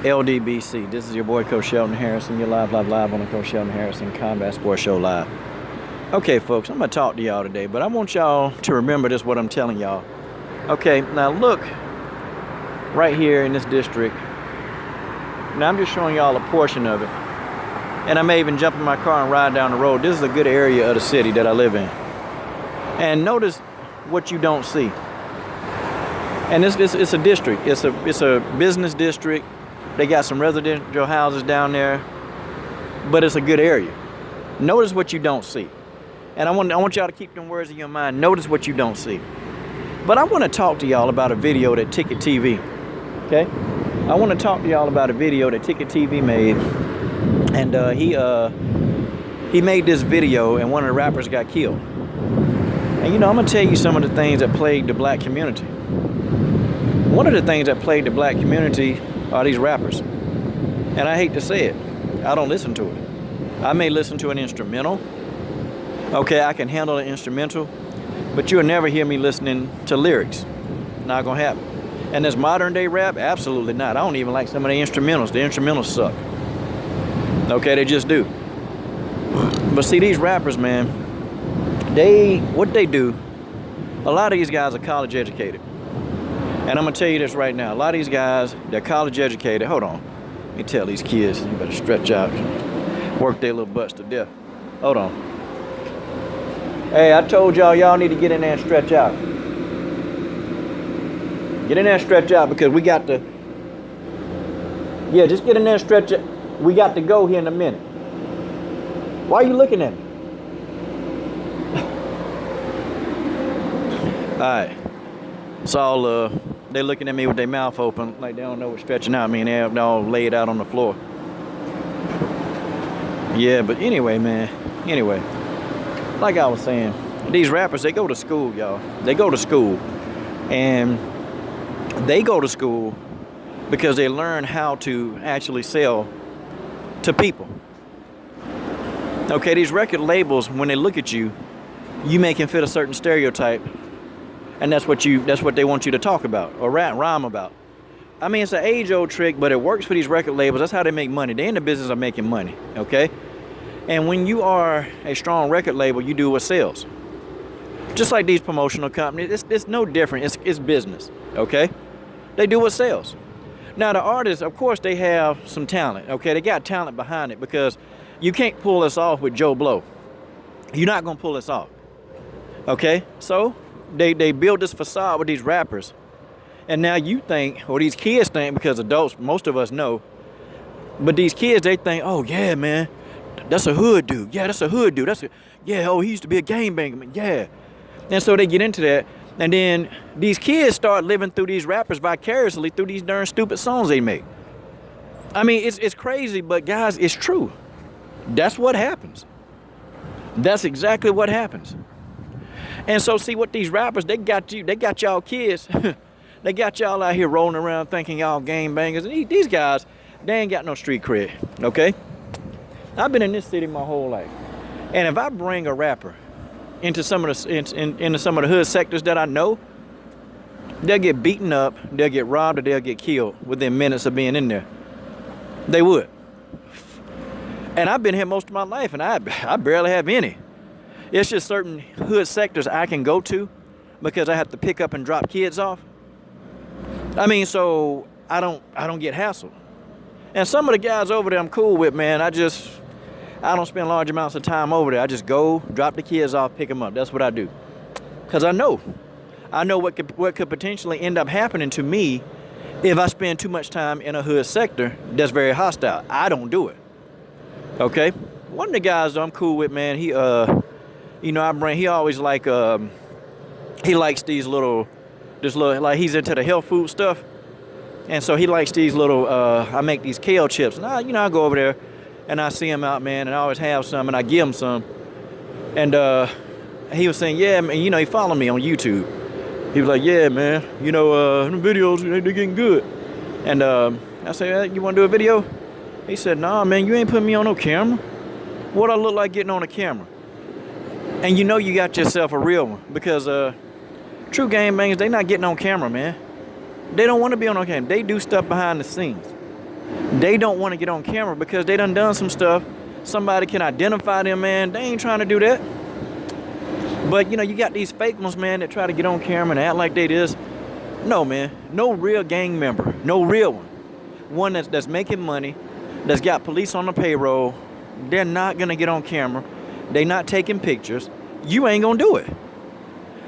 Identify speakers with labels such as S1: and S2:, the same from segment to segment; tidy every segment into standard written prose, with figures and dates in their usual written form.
S1: LDBC. This is your boy Coach Shelton Harrison. You're live on the Coach Shelton Harrison Combat Sports Show Live. Okay, folks, I'm going to talk to y'all today, but I want y'all to remember this, what I'm telling y'all. Okay, now look right here in this district. Now I'm just showing y'all a portion of it. And I may even jump in my car and ride down the road. This is a good area of the city that I live in. And notice what you don't see. And it's a district. It's a business district. They got some residential houses down there, but it's a good area. Notice what you don't see. And I want y'all to keep them words in your mind. Notice what you don't see. But I want to talk to y'all about a video that Ticket TV, okay? I want to talk to y'all about a video that Ticket TV made. And he made this video and one of the rappers got killed. And I'm going to tell you some of the things that plague the black community. One of the things that plague the black community are these rappers. And I hate to say it, I don't listen to it. I may listen to an instrumental. Okay, I can handle an instrumental, but you'll never hear me listening to lyrics. Not gonna happen. And this modern day rap, absolutely not. I don't even like some of the instrumentals. The instrumentals suck. Okay, they just do. But see, these rappers, man, what they do, a lot of these guys are college educated. And I'm gonna tell you this right now. A lot of these guys, they're college educated. Hold on. Let me tell these kids, you better stretch out. Work their little butts to death. Hold on. Hey, I told y'all need to get in there and stretch out. Get in there and stretch out because we got to... Yeah, just get in there and stretch out. We got to go here in a minute. Why are you looking at me? Alright. It's all, they looking at me with their mouth open like they don't know what stretching out mean. They're all laid out on the floor. Yeah, but anyway, man. Anyway. Like I was saying, these rappers, they go to school, y'all. They go to school. And they go to school because they learn how to actually sell to people. Okay, these record labels, when they look at you, you make them fit a certain stereotype. And that's what they want you to talk about or rhyme about. I mean, it's an age-old trick, but it works for these record labels. That's how they make money. They're in the business of making money, okay? And when you are a strong record label, you do what sells. Just like these promotional companies, it's no different. It's business, okay? They do what sells. Now, the artists, of course, they have some talent, okay? They got talent behind it because you can't pull this off with Joe Blow. You're not going to pull this off, okay? So they build this facade with these rappers. And now you think, or these kids think, because adults, most of us know, but these kids, they think, oh, yeah, man, that's a hood dude. Yeah, that's a hood dude. Oh, he used to be a gangbanger, man. Yeah. And so they get into that. And then these kids start living through these rappers vicariously through these darn stupid songs they make. I mean, it's crazy, but guys, it's true. That's what happens. That's exactly what happens. And so see what these rappers, they got y'all kids. They got y'all out here rolling around thinking y'all gangbangers. And these guys, they ain't got no street cred, okay? I've been in this city my whole life. And if I bring a rapper into some of the hood sectors that I know, they'll get beaten up, they'll get robbed, or they'll get killed within minutes of being in there. They would. And I've been here most of my life, and I barely have any. It's just certain hood sectors I can go to because I have to pick up and drop kids off. I mean, so I don't get hassled. And some of the guys over there I'm cool with, man, I don't spend large amounts of time over there. I just go, drop the kids off, pick them up. That's what I do. Because I know what could potentially end up happening to me if I spend too much time in a hood sector that's very hostile. I don't do it. Okay? One of the guys I'm cool with, man, he always he likes these little, like he's into the health food stuff. And so he likes these little, I make these kale chips. And I go over there and I see him out, man, and I always have some and I give him some. And he was saying, yeah, man, he followed me on YouTube. He was like, yeah, man, the videos, they're getting good. And I said, you want to do a video? He said, nah, man, you ain't putting me on no camera. What I look like getting on a camera? And you got yourself a real one because true gangbangers, they not getting on camera, man. They don't want to be on camera. They do stuff behind the scenes. They don't want to get on camera because they done some stuff. Somebody can identify them, man. They ain't trying to do that. But, you know, you got these fake ones, man, that try to get on camera and act like they this. No, man. No real gang member. No real one. One that's making money, that's got police on the payroll. They're not going to get on camera. They're not taking pictures. You ain't going to do it.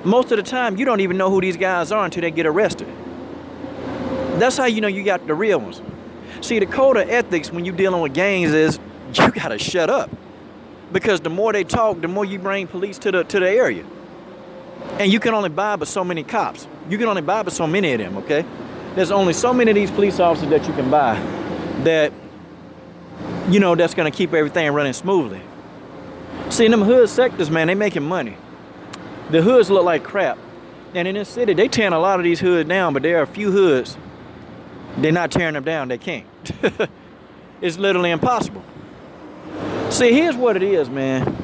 S1: Most of the time, you don't even know who these guys are until they get arrested. That's how you know you got the real ones. See, the code of ethics when you're dealing with gangs is you got to shut up. Because the more they talk, the more you bring police to the area. And you can only buy but so many cops. You can only buy but so many of them, okay? There's only so many of these police officers that you can buy that, you know, that's going to keep everything running smoothly. See, in them hood sectors, man, they making money. The hoods look like crap. And in this city, they tearing a lot of these hoods down, but there are a few hoods. They're not tearing them down. They can't. It's literally impossible. See, here's what it is, man.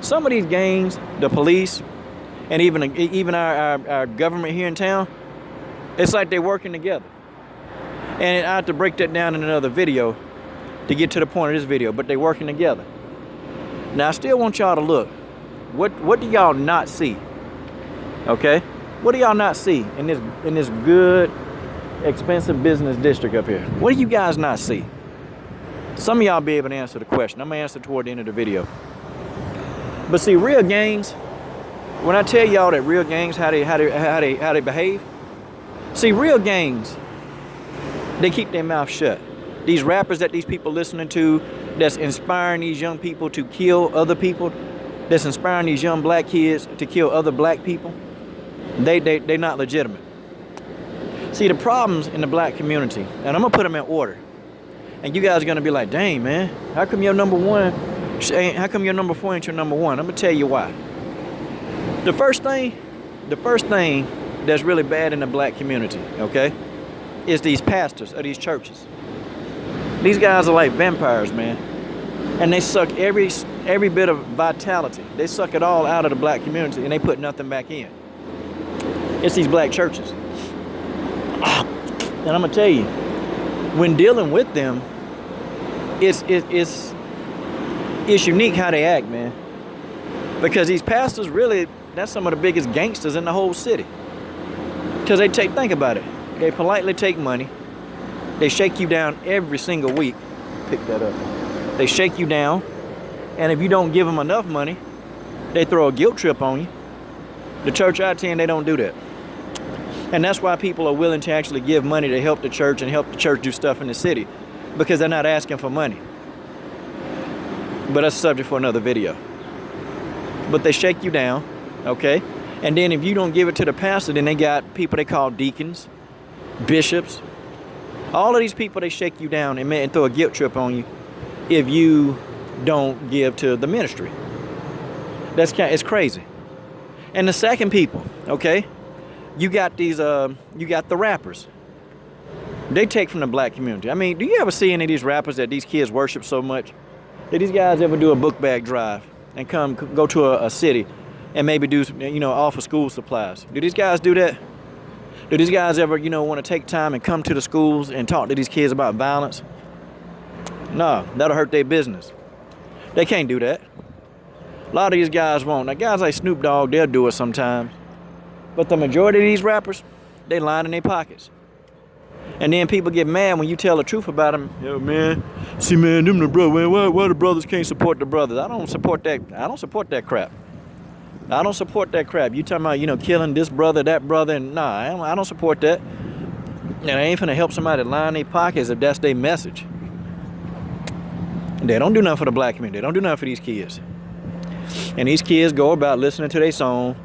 S1: Some of these gangs, the police, and even our government here in town, it's like they're working together. And I have to break that down in another video to get to the point of this video, but they're working together. Now, I still want y'all to look. What do y'all not see? Okay? What do y'all not see in this good, expensive business district up here? What do you guys not see? Some of y'all be able to answer the question. I'm gonna answer toward the end of the video. But see, real gangs, when I tell y'all that real gangs, how they behave, see, real gangs, they keep their mouth shut. These rappers that these people listening to, that's inspiring these young people to kill other people, that's inspiring these young black kids to kill other black people, they not legitimate. See, the problems in the black community, and I'm gonna put them in order. And you guys are gonna be like, dang, man, how come your number one, how come your number four ain't your number one? I'm gonna tell you why. The first thing that's really bad in the black community, okay, is these pastors of these churches. These guys are like vampires, man. And they suck every bit of vitality. They suck it all out of the black community and they put nothing back in. It's these black churches. And I'm gonna tell you, when dealing with them, it's unique how they act, man. Because these pastors really, that's some of the biggest gangsters in the whole city. Because think about it. They politely take money. They shake you down every single week. Pick that up. They shake you down. And if you don't give them enough money, they throw a guilt trip on you. The church I attend, they don't do that. And that's why people are willing to actually give money to help the church and help the church do stuff in the city. Because they're not asking for money. But that's a subject for another video. But they shake you down, okay? And then if you don't give it to the pastor, then they got people they call deacons, bishops. All of these people, they shake you down and throw a guilt trip on you if you don't give to the ministry. It's crazy. And the second people, okay? You got these, you got the rappers. They take from the black community. I mean, do you ever see any of these rappers that these kids worship so much? Did these guys ever do a book bag drive and go to a city and maybe do, offer school supplies? Do these guys do that? Do these guys ever, want to take time and come to the schools and talk to these kids about violence? No, that'll hurt their business. They can't do that. A lot of these guys won't. Now, guys like Snoop Dogg, they'll do it sometimes. But the majority of these rappers, they line in their pockets. And then people get mad when you tell the truth about them. Yo, man, see, man, them the brothers, man, why the brothers can't support the brothers? I don't support that. I don't support that crap. I don't support that crap. You talking about, killing this brother, that brother, and nah, I don't support that. And I ain't finna help somebody line their pockets if that's their message. They don't do nothing for the black community. They don't do nothing for these kids. And these kids go about listening to their song,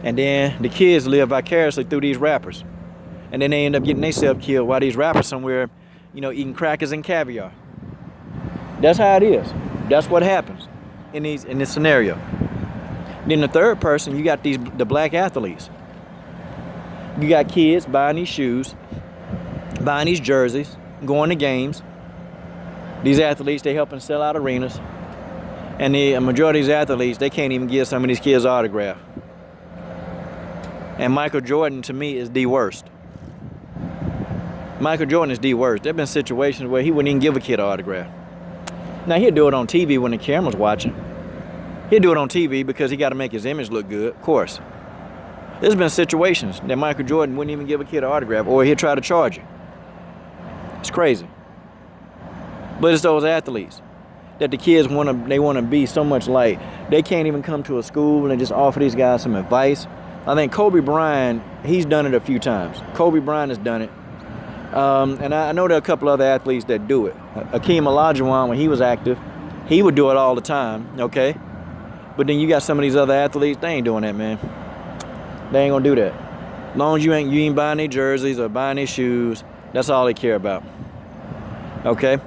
S1: and then the kids live vicariously through these rappers. And then they end up getting themselves killed while these rappers somewhere, eating crackers and caviar. That's how it is. That's what happens in this scenario. Then the third person, you got the black athletes. You got kids buying these shoes, buying these jerseys, going to games. These athletes, they helping sell out arenas. And the majority of these athletes, they can't even give some of these kids autograph. And Michael Jordan, to me, is the worst. Michael Jordan is the worst. There have been situations where he wouldn't even give a kid an autograph. Now, he'll do it on TV when the camera's watching. He'll do it on TV because he got to make his image look good, of course. There's been situations that Michael Jordan wouldn't even give a kid an autograph, or he'll try to charge you. It's crazy. But it's those athletes that the kids want to be so much like. They can't even come to a school and just offer these guys some advice. I think Kobe Bryant, he's done it a few times. Kobe Bryant has done it. And I know there are a couple other athletes that do it. Hakeem Olajuwon, when he was active, he would do it all the time, okay? But then you got some of these other athletes, they ain't doing that, man. They ain't gonna do that. As long as you ain't buying any jerseys or buying any shoes, that's all they care about. Okay?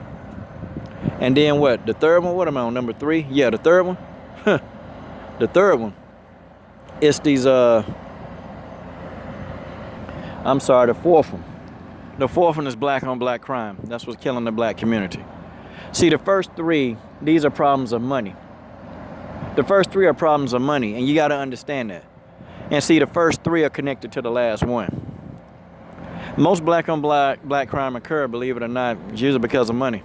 S1: And then what? The third one? What am I on? Number 3? Yeah, the third one? The third one. It's these, the fourth one. The fourth one is black on black crime. That's what's killing the black community. See, the first 3, these are problems of money. The first 3 are problems of money, and you got to understand that. And see, the first 3 are connected to the last one. Most black on black crime occur, believe it or not, usually because of money.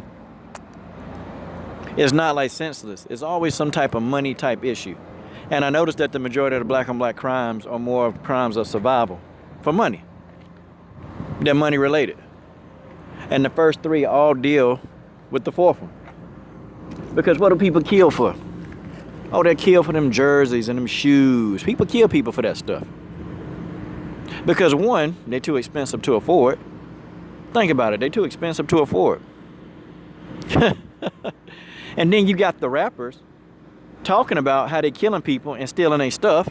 S1: It's not like senseless. It's always some type of money type issue. And I noticed that the majority of the black on black crimes are more of crimes of survival for money. They're money related. And the first 3 all deal with the fourth one. Because what do people kill for? Oh, they kill for them jerseys and them shoes. People kill people for that stuff. Because one, they're too expensive to afford. Think about it, they're too expensive to afford. And then you got the rappers talking about how they killing people and stealing their stuff.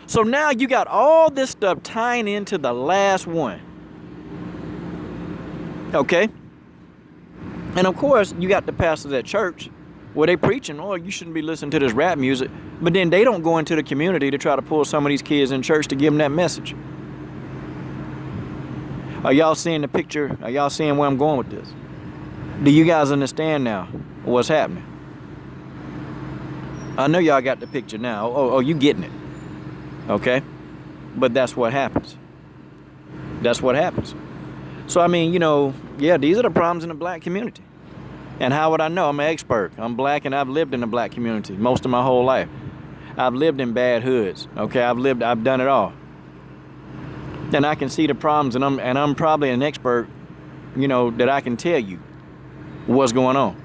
S1: So now you got all this stuff tying into the last one. Okay? And of course, you got the pastors at church where they preaching, oh, you shouldn't be listening to this rap music. But then they don't go into the community to try to pull some of these kids in church to give them that message. Are y'all seeing the picture? Are y'all seeing where I'm going with this? Do you guys understand now what's happening? I know y'all got the picture now. Oh, you getting it. Okay? But that's what happens. That's what happens. So, I mean, yeah, these are the problems in the black community. And how would I know? I'm an expert. I'm black and I've lived in the black community most of my whole life. I've lived in bad hoods. Okay, I've done it all. And I can see the problems, and I'm probably an expert, that I can tell you what's going on.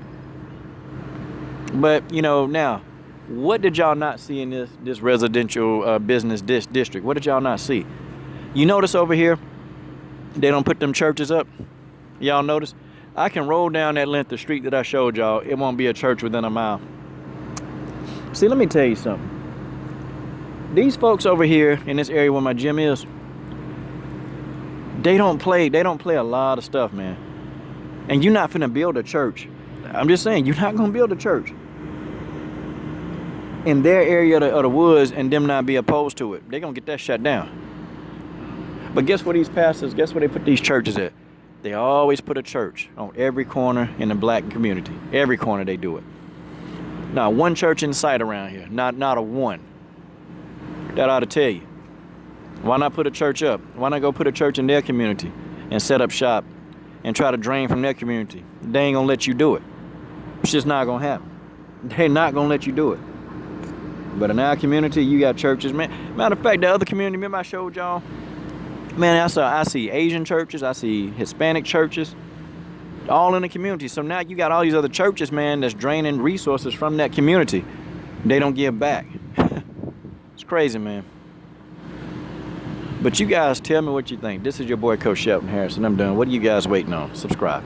S1: But, now, what did y'all not see in this residential business district? What did y'all not see? You notice over here, they don't put them churches up. Y'all notice? I can roll down that length of street that I showed y'all. It won't be a church within a mile. See, let me tell you something. These folks over here in this area where my gym is, they don't play a lot of stuff, man. And you're not finna build a church. I'm just saying, you're not gonna build a church in their area of the woods and them not be opposed to it. They're gonna get that shut down. But guess where they put these churches at? They always put a church on every corner in the black community. Every corner they do it. Not one church in sight around here. Not a one. That ought to tell you. Why not put a church up? Why not go put a church in their community and set up shop and try to drain from their community? They ain't gonna let you do it. It's just not gonna happen. They're not gonna let you do it. But in our community, you got churches, man. Matter of fact, the other community, remember I showed y'all? Man, I see Asian churches, I see Hispanic churches, all in the community. So now you got all these other churches, man, that's draining resources from that community. They don't give back. It's crazy, man. But you guys tell me what you think. This is your boy, Coach Shelton Harrison. I'm done. What are you guys waiting on? Subscribe.